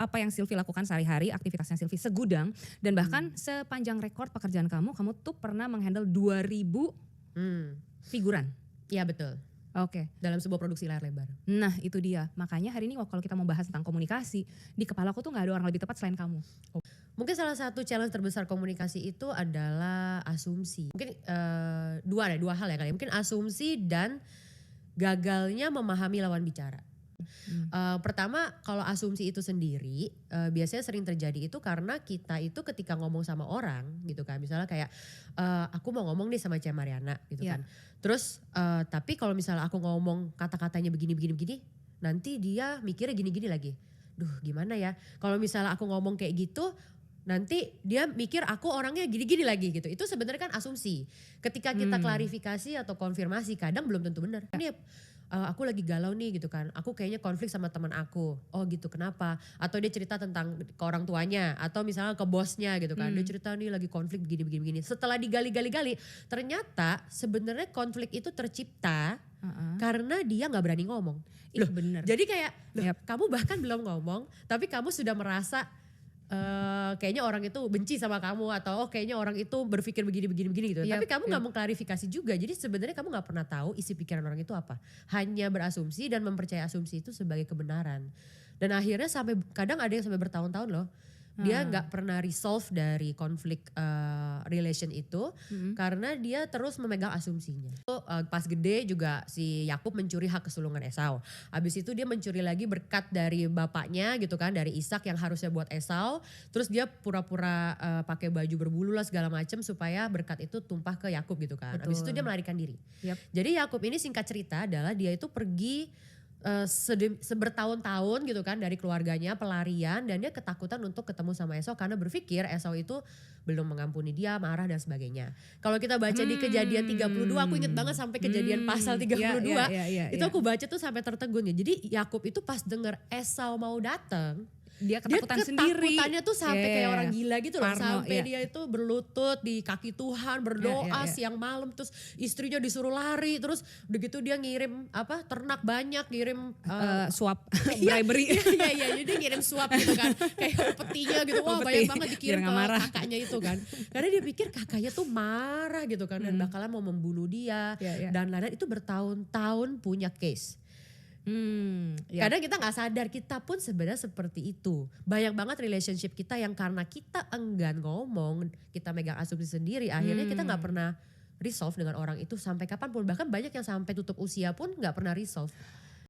apa yang Sylvie lakukan sehari-hari, aktivitasnya Sylvie segudang, dan bahkan sepanjang rekor pekerjaan kamu tuh pernah menghandle 2000 figuran. Iya betul. Oke. Dalam sebuah produksi layar lebar. Nah itu dia, makanya hari ini kalau kita mau bahas tentang komunikasi, di kepala aku tuh gak ada orang lebih tepat selain kamu. Mungkin salah satu challenge terbesar komunikasi itu adalah asumsi. Mungkin dua hal ya kali. Mungkin asumsi dan gagalnya memahami lawan bicara. Pertama kalau asumsi itu sendiri biasanya sering terjadi itu karena kita itu ketika ngomong sama orang gitu kan, misalnya kayak aku mau ngomong nih sama Cia Mariana gitu kan, terus tapi kalau misalnya aku ngomong kata-katanya begini, nanti dia mikirnya gini-gini lagi, duh gimana ya kalau misalnya aku ngomong kayak gitu nanti dia mikir aku orangnya gini-gini lagi gitu. Itu sebenarnya kan asumsi. Ketika kita klarifikasi atau konfirmasi kadang belum tentu benar. Ini aku lagi galau nih gitu kan. Aku kayaknya konflik sama teman aku. Oh gitu, kenapa? Atau dia cerita tentang ke orang tuanya atau misalnya ke bosnya gitu kan. Dia cerita nih lagi konflik begini. Setelah digali-gali, ternyata sebenarnya konflik itu tercipta karena dia nggak berani ngomong. Loh, bener. Jadi kayak kamu bahkan belum ngomong tapi kamu sudah merasa kayaknya orang itu benci sama kamu atau kayaknya orang itu berpikir begini gitu. Tapi kamu nggak mau klarifikasi juga. Jadi sebenarnya kamu nggak pernah tahu isi pikiran orang itu apa. Hanya berasumsi dan mempercayai asumsi itu sebagai kebenaran. Dan akhirnya sampai kadang ada yang sampai bertahun-tahun loh. Dia nggak pernah resolve dari konflik relation itu karena dia terus memegang asumsinya. Pas gede juga si Yakub mencuri hak kesulungan Esau. Habis itu dia mencuri lagi berkat dari bapaknya gitu kan, dari Ishak yang harusnya buat Esau. Terus dia pura-pura pakai baju berbulu lah segala macam supaya berkat itu tumpah ke Yakub gitu kan. Habis itu dia melarikan diri. Jadi Yakub ini singkat cerita adalah dia itu pergi sebertahun-tahun gitu kan dari keluarganya, pelarian, dan dia ketakutan untuk ketemu sama Esau karena berpikir Esau itu belum mengampuni dia, marah dan sebagainya. Kalau kita baca di Kejadian 32, aku inget banget sampai Kejadian pasal 32, itu aku baca tuh sampai tertegun ya. Jadi Yakub itu pas denger Esau mau datang, dia ketakutan sendiri. Ketakutannya tuh sampai kayak orang gila gitu loh. Sampai dia itu berlutut di kaki Tuhan, berdoa siang malam. Terus istrinya disuruh lari. Terus begitu dia ngirim ternak banyak, ngirim suap, bribery. Iya, jadi ngirim suap gitu kan. Kayak petinya gitu. Wah banyak banget dikirim ke kakaknya itu kan. Karena dia pikir kakaknya tuh marah gitu kan. Dan bakalan mau membunuh dia. Dan lain-lain itu bertahun-tahun punya case. Kadang kita gak sadar kita pun sebenarnya seperti itu. Banyak banget relationship kita yang karena kita enggan ngomong, kita megang asumsi sendiri, akhirnya kita gak pernah resolve dengan orang itu sampai kapanpun. Bahkan banyak yang sampai tutup usia pun gak pernah resolve.